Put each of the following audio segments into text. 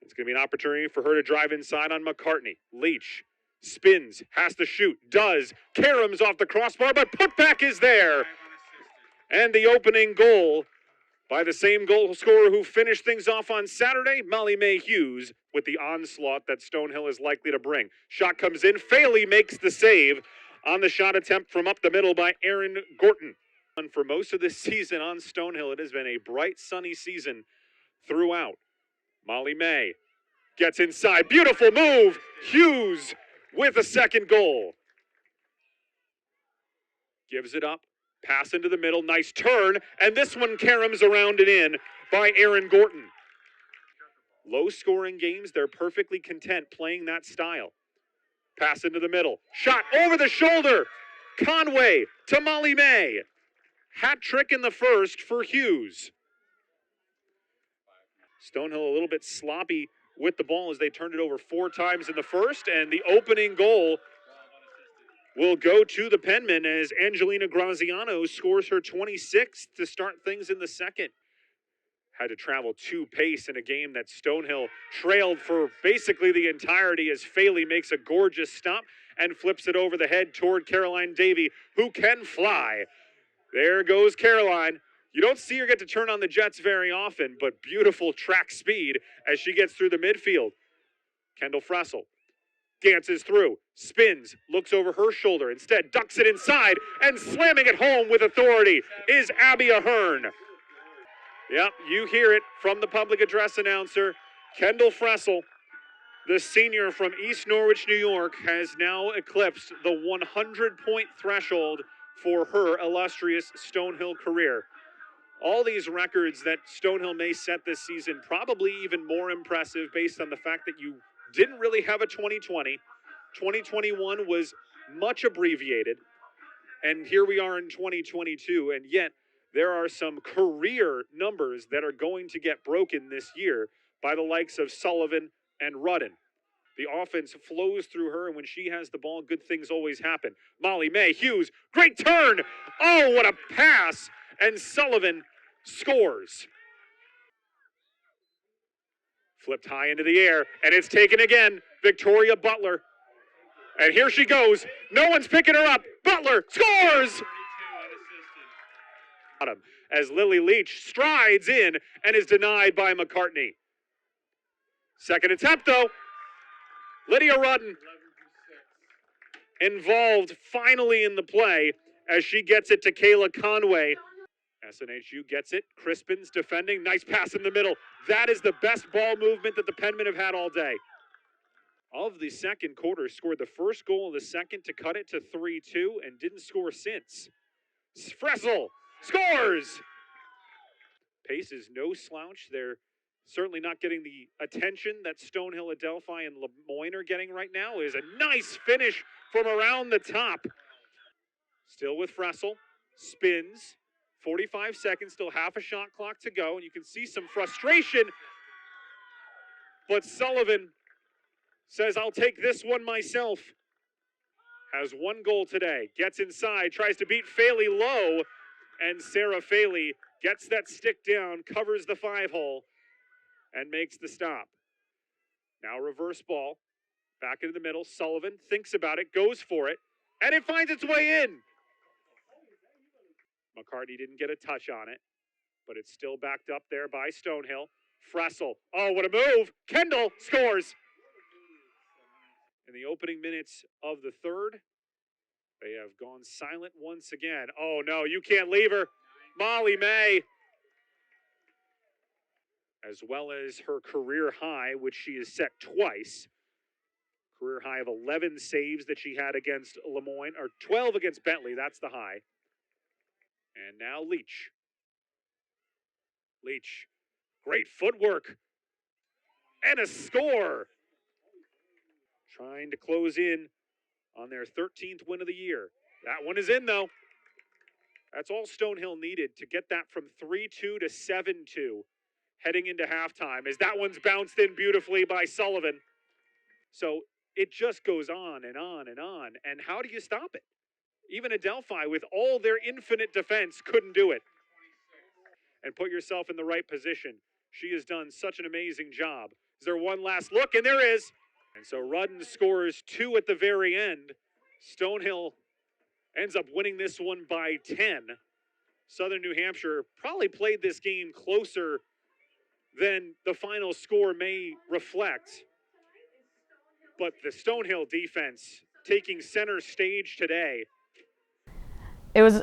It's going to be an opportunity for her to drive inside on McCartney. Leach spins, has to shoot, does. Karams off the crossbar, but putback is there. And the opening goal by the same goal scorer who finished things off on Saturday, Molly Mae Hughes, with the onslaught that Stonehill is likely to bring. Shot comes in. Faley makes the save on the shot attempt from up the middle by Aaron Gorton. And for most of this season on Stonehill, it has been a bright, sunny season throughout. Molly Mae gets inside. Beautiful move. Hughes with a second goal. Gives it up. Pass into the middle. Nice turn. And this one caroms around and in by Aaron Gorton. Low-scoring games, they're perfectly content playing that style. Pass into the middle. Shot over the shoulder. Conway to Molly Mae. Hat trick in the first for Hughes. Stonehill a little bit sloppy with the ball as they turned it over 4 times in the first, and the opening goal will go to the Penmen as Angelina Graziano scores her 26th to start things in the second. Had to travel 2 pace in a game that Stonehill trailed for basically the entirety as Faley makes a gorgeous stop and flips it over the head toward Caroline Davey, who can fly. There goes Caroline. You don't see her get to turn on the jets very often, but beautiful track speed as she gets through the midfield. Kendall Fressel dances through, spins, looks over her shoulder, instead ducks it inside, and slamming it home with authority is Abby Ahern. Yep, you hear it from the public address announcer. Kendall Fressel, the senior from East Norwich, New York, has now eclipsed the 100-point threshold for her illustrious Stonehill career. All these records that Stonehill may set this season, probably even more impressive based on the fact that you didn't really have a 2020. 2021 was much abbreviated, and here we are in 2022, and yet there are some career numbers that are going to get broken this year by the likes of Sullivan and Rudden. The offense flows through her, and when she has the ball, good things always happen. Molly Mae Hughes, great turn. Oh, what a pass. And Sullivan scores. Flipped high into the air, and it's taken again. Victoria Butler. And here she goes. No one's picking her up. Butler scores! As Lily Leach strides in and is denied by McCartney. Second attempt, though. Lydia Rudden involved finally in the play as she gets it to Kayla Conway. SNHU gets it. Crispin's defending. Nice pass in the middle. That is the best ball movement that the Penmen have had all day. Of the second quarter, scored the first goal of the second to cut it to 3-2 and didn't score since. Fressel scores! Pace is no slouch. They're certainly not getting the attention that Stonehill, Adelphi, and Lemoyne are getting right now. Is a nice finish from around the top. Still with Fressel. Spins. 45 seconds, still half a shot clock to go, and you can see some frustration. But Sullivan says, I'll take this one myself. Has 1 goal today. Gets inside, tries to beat Faley low, and Sarah Faley gets that stick down, covers the 5-hole, and makes the stop. Now reverse ball. Back into the middle. Sullivan thinks about it, goes for it, and it finds its way in. McCartney didn't get a touch on it, but it's still backed up there by Stonehill. Fressel. Oh, what a move. Kendall scores. In the opening minutes of the third, they have gone silent once again. Oh, no, you can't leave her. Molly Mae, as well as her career high, which she has set twice. Career high of 11 saves that she had against Lemoyne, or 12 against Bentley. That's the high. And now Leach. Leach, great footwork. And a score. Trying to close in on their 13th win of the year. That one is in, though. That's all Stonehill needed to get that from 3-2 to 7-2 heading into halftime, as that one's bounced in beautifully by Sullivan. So it just goes on and on and on. And how do you stop it? Even Adelphi, with all their infinite defense, couldn't do it. And put yourself in the right position. She has done such an amazing job. Is there one last look? And there is. And so Rudden scores 2 at the very end. Stonehill ends up winning this one by 10. Southern New Hampshire probably played this game closer than the final score may reflect. But the Stonehill defense taking center stage today. It was,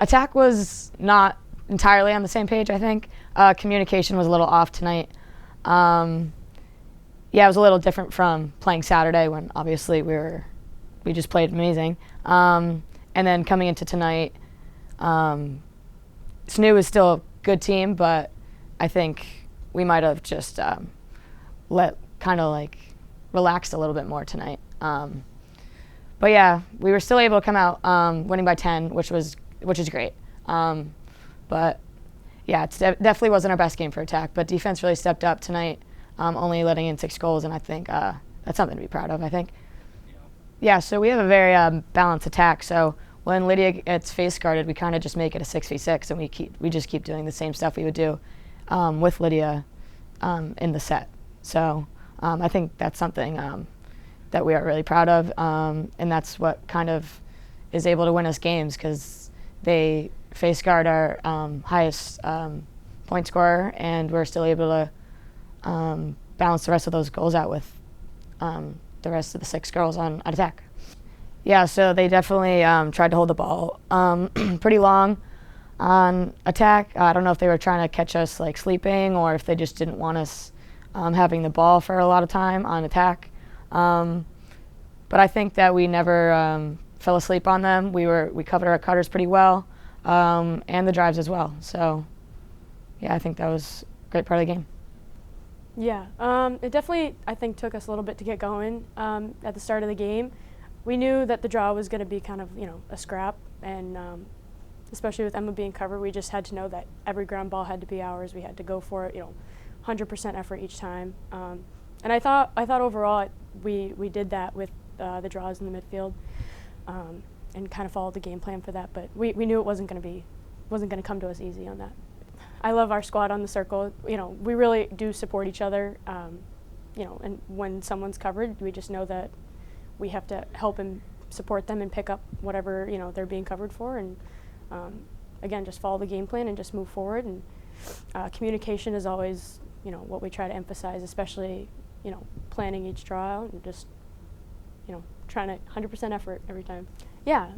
attack was not entirely on the same page, I think. Communication was a little off tonight. Yeah, it was a little different from playing Saturday when obviously we just played amazing. And then coming into tonight, SNHU is still a good team, but I think we might have just relaxed a little bit more tonight. But yeah, we were still able to come out winning by 10, which is great. But yeah, it definitely wasn't our best game for attack, but defense really stepped up tonight, only letting in 6 goals, and I think that's something to be proud of, I think. Yeah, so we have a very balanced attack, so when Lydia gets face guarded, we kind of just make it a 6v6, and we just keep doing the same stuff we would do with Lydia in the set. So I think that's something that we are really proud of, and that's what kind of is able to win us games, because they face guard our highest point scorer, and we're still able to balance the rest of those goals out with the rest of the 6 girls on attack. Yeah, so they definitely tried to hold the ball pretty long on attack. I don't know if they were trying to catch us like sleeping, or if they just didn't want us having the ball for a lot of time on attack. But I think that we never fell asleep on them. We covered our cutters pretty well, and the drives as well. So yeah, I think that was a great part of the game. Yeah, it definitely, I think, took us a little bit to get going at the start of the game. We knew that the draw was going to be kind of, a scrap, and especially with Emma being covered, we just had to know that every ground ball had to be ours. We had to go for it, 100% effort each time. And I thought overall we did that with the draws in the midfield, and kind of followed the game plan for that. But we knew it wasn't going to come to us easy on that. I love our squad on the circle. We really do support each other. And when someone's covered, we just know that we have to help and support them and pick up whatever they're being covered for, and again, just follow the game plan and just move forward. And communication is always what we try to emphasize, especially planning each draw and just trying to 100% effort every time. Yeah,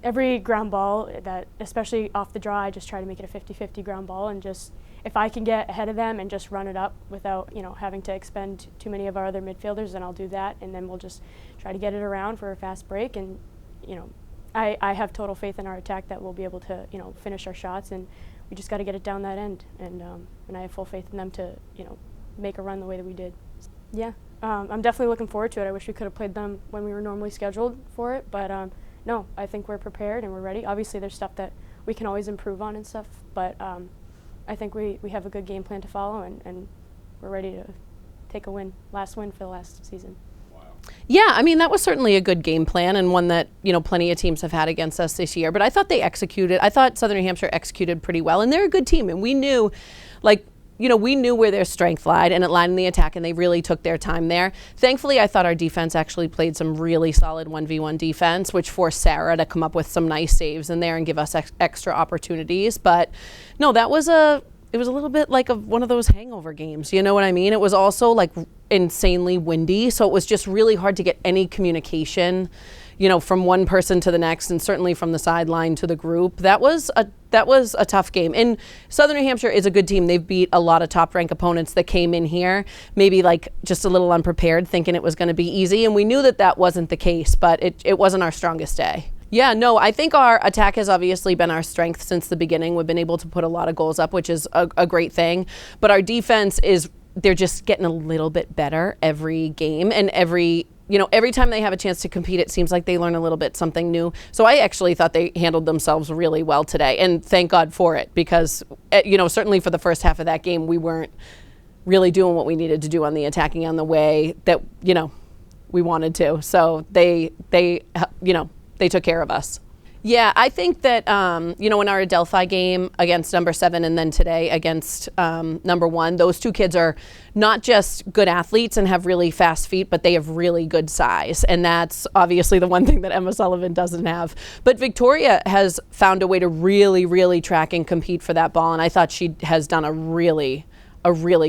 every ground ball that, especially off the draw, I just try to make it a 50-50 ground ball, and just if I can get ahead of them and just run it up without having to expend too many of our other midfielders, then I'll do that, and then we'll just try to get it around for a fast break. And I have total faith in our attack that we'll be able to finish our shots, and we just got to get it down that end, and I have full faith in them to make a run the way that we did. Yeah, I'm definitely looking forward to it. I wish we could have played them when we were normally scheduled for it, but no, I think we're prepared and we're ready. Obviously there's stuff that we can always improve on and stuff, but I think we have a good game plan to follow, and we're ready to take a win, last win for the last season. Yeah, I mean, that was certainly a good game plan, and one that, plenty of teams have had against us this year. But I thought I thought Southern New Hampshire executed pretty well, and they're a good team. And we knew, we knew where their strength lied, and it lied in the attack, and they really took their time there. Thankfully, I thought our defense actually played some really solid 1v1 defense, which forced Sarah to come up with some nice saves in there and give us extra opportunities. But no, it was a little bit like one of those hangover games. You know what I mean? It was also insanely windy, so it was just really hard to get any communication, from one person to the next, and certainly from the sideline to the group. That was a tough game. And Southern New Hampshire is a good team. They've beat a lot of top-ranked opponents that came in here, maybe just a little unprepared, thinking it was going to be easy. And we knew that wasn't the case, but it wasn't our strongest day. Yeah, no, I think our attack has obviously been our strength since the beginning. We've been able to put a lot of goals up, which is a great thing. But our defense they're just getting a little bit better every game, and every time they have a chance to compete, it seems like they learn a little bit something new. So I actually thought they handled themselves really well today, and thank God for it, because certainly for the first half of that game, we weren't really doing what we needed to do on the attacking on the way that we wanted to. So they took care of us. Yeah, I think that, in our Adelphi game against number 7 and then today against number 1, those two kids are not just good athletes and have really fast feet, but they have really good size. And that's obviously the one thing that Emma Sullivan doesn't have. But Victoria has found a way to really, really track and compete for that ball. And I thought she has done a really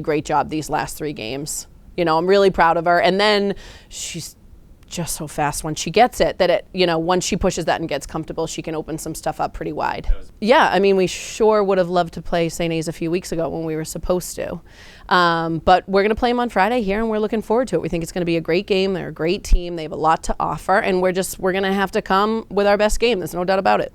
great job these last 3 games. I'm really proud of her. And then she's just so fast when she gets it that once she pushes that and gets comfortable, she can open some stuff up pretty wide. Yeah, I mean, we sure would have loved to play St. A's a few weeks ago when we were supposed to. But we're going to play them on Friday here, and we're looking forward to it. We think it's going to be a great game. They're a great team. They have a lot to offer, and we're going to have to come with our best game. There's no doubt about it.